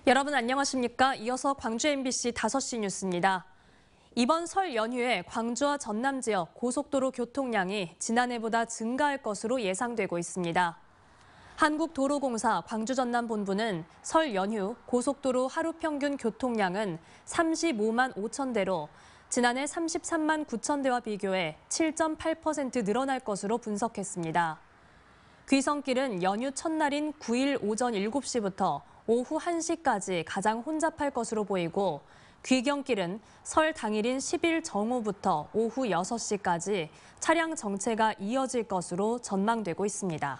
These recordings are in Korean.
여러분 안녕하십니까? 이어서 광주 MBC 5시 뉴스입니다. 이번 설 연휴에 광주와 전남 지역 고속도로 교통량이 지난해보다 증가할 것으로 예상되고 있습니다. 한국도로공사 광주-전남 본부는 설 연휴 고속도로 하루 평균 교통량은 35만 5천 대로 지난해 33만 9천 대와 비교해 7.8% 늘어날 것으로 분석했습니다. 귀성길은 연휴 첫날인 9일 오전 7시부터 오후 1시까지 가장 혼잡할 것으로 보이고 귀경길은 설 당일인 10일 정오부터 오후 6시까지 차량 정체가 이어질 것으로 전망되고 있습니다.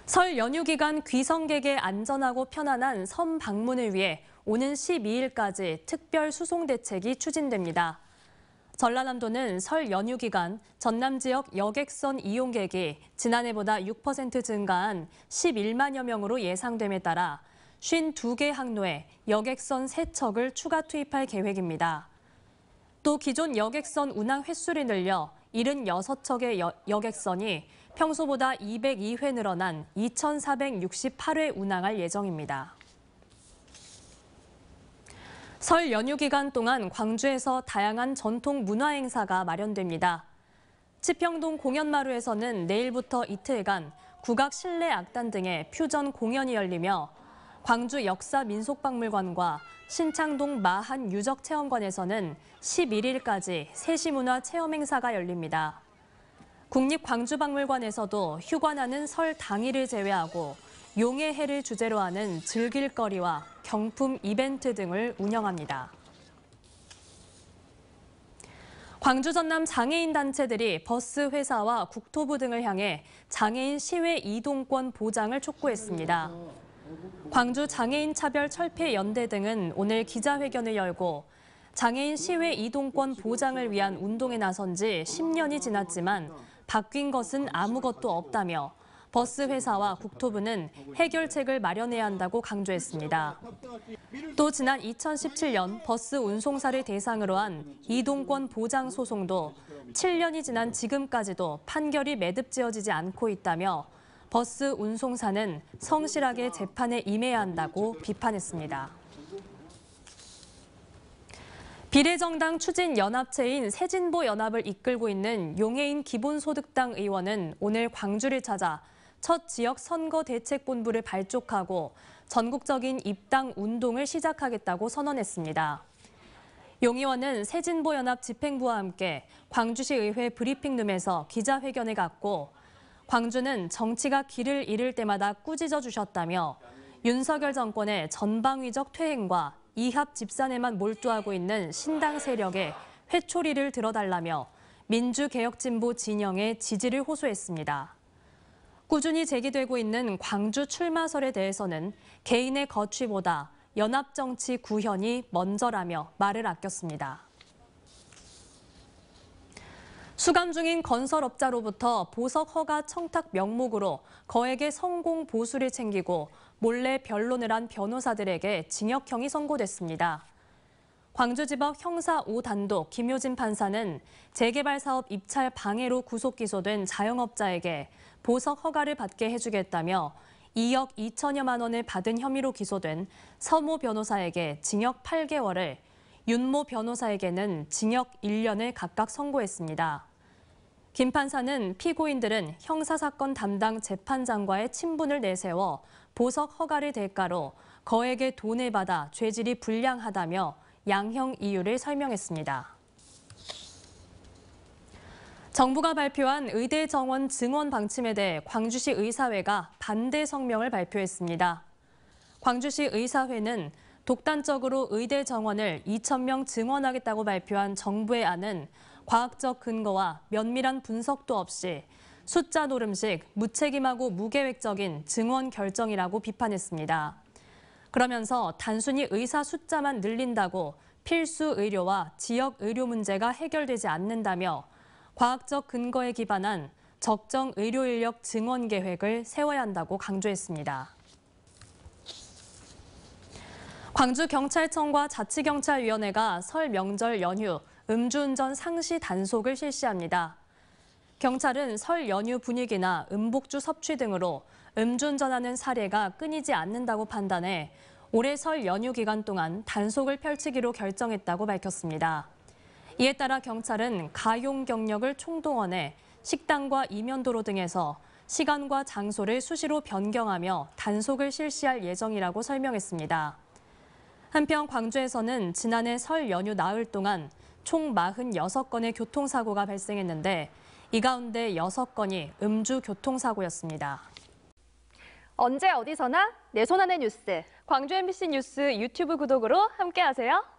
설 연휴 기간 귀성객의 안전하고 편안한 섬 방문을 위해 오는 12일까지 특별 수송 대책이 추진됩니다. 전라남도는 설 연휴 기간 전남 지역 여객선 이용객이 지난해보다 6% 증가한 11만여 명으로 예상됨에 따라 52개 항로에 여객선 3척을 추가 투입할 계획입니다. 또 기존 여객선 운항 횟수를 늘려 76척의 여객선이 평소보다 202회 늘어난 2,468회 운항할 예정입니다. 설 연휴 기간 동안 광주에서 다양한 전통 문화 행사가 마련됩니다. 치평동 공연마루에서는 내일부터 이틀간 국악 실내 악단 등의 퓨전 공연이 열리며 광주 역사민속박물관과 신창동 마한 유적체험관에서는 11일까지 세시문화 체험 행사가 열립니다. 국립광주박물관에서도 휴관하는 설 당일을 제외하고 용의 해를 주제로 하는 즐길거리와 경품 이벤트 등을 운영합니다. 광주 전남 장애인 단체들이 버스 회사와 국토부 등을 향해 장애인 시외 이동권 보장을 촉구했습니다. 광주 장애인 차별 철폐 연대 등은 오늘 기자회견을 열고 장애인 시외 이동권 보장을 위한 운동에 나선 지 10년이 지났지만 바뀐 것은 아무것도 없다며 버스 회사와 국토부는 해결책을 마련해야 한다고 강조했습니다. 또 지난 2017년 버스 운송사를 대상으로 한 이동권 보장 소송도 7년이 지난 지금까지도 판결이 매듭지어지지 않고 있다며 버스 운송사는 성실하게 재판에 임해야 한다고 비판했습니다. 비례정당 추진연합체인 새진보연합을 이끌고 있는 용해인 기본소득당 의원은 오늘 광주를 찾아 첫 지역 선거대책본부를 발족하고 전국적인 입당 운동을 시작하겠다고 선언했습니다. 용 의원은 새진보연합 집행부와 함께 광주시 의회 브리핑룸에서 기자회견을 갖고 광주는 정치가 길을 잃을 때마다 꾸짖어 주셨다며 윤석열 정권의 전방위적 퇴행과 이합 집산에만 몰두하고 있는 신당 세력의 회초리를 들어달라며 민주개혁진보 진영의 지지를 호소했습니다. 꾸준히 제기되고 있는 광주 출마설에 대해서는 개인의 거취보다 연합정치 구현이 먼저라며 말을 아꼈습니다. 수감 중인 건설업자로부터 보석 허가 청탁 명목으로 거액의 성공 보수를 챙기고 몰래 변론을 한 변호사들에게 징역형이 선고됐습니다. 광주지법 형사 5단독 김효진 판사는 재개발 사업 입찰 방해로 구속 기소된 자영업자에게 보석 허가를 받게 해주겠다며 2억 2천여만 원을 받은 혐의로 기소된 서모 변호사에게 징역 8개월을, 윤모 변호사에게는 징역 1년을 각각 선고했습니다. 김 판사는 피고인들은 형사사건 담당 재판장과의 친분을 내세워 보석 허가를 대가로 거액의 돈을 받아 죄질이 불량하다며 양형 이유를 설명했습니다. 정부가 발표한 의대 정원 증원 방침에 대해 광주시 의사회가 반대 성명을 발표했습니다. 광주시 의사회는 독단적으로 의대 정원을 2,000명 증원하겠다고 발표한 정부의 안은 과학적 근거와 면밀한 분석도 없이 숫자 노름식 무책임하고 무계획적인 증원 결정이라고 비판했습니다. 그러면서 단순히 의사 숫자만 늘린다고 필수 의료와 지역 의료 문제가 해결되지 않는다며 과학적 근거에 기반한 적정 의료 인력 증원 계획을 세워야 한다고 강조했습니다. 광주경찰청과 자치경찰위원회가 설 명절 연휴 음주운전 상시 단속을 실시합니다. 경찰은 설 연휴 분위기나 음복주 섭취 등으로 음주운전하는 사례가 끊이지 않는다고 판단해 올해 설 연휴 기간 동안 단속을 펼치기로 결정했다고 밝혔습니다. 이에 따라 경찰은 가용 경력을 총동원해 식당과 이면도로 등에서 시간과 장소를 수시로 변경하며 단속을 실시할 예정이라고 설명했습니다. 한편 광주에서는 지난해 설 연휴 나흘 동안 총 46건의 교통사고가 발생했는데 이 가운데 6건이 음주 교통사고였습니다. 언제 어디서나 내 손 안의 뉴스. 광주 MBC 뉴스 유튜브 구독으로 함께하세요.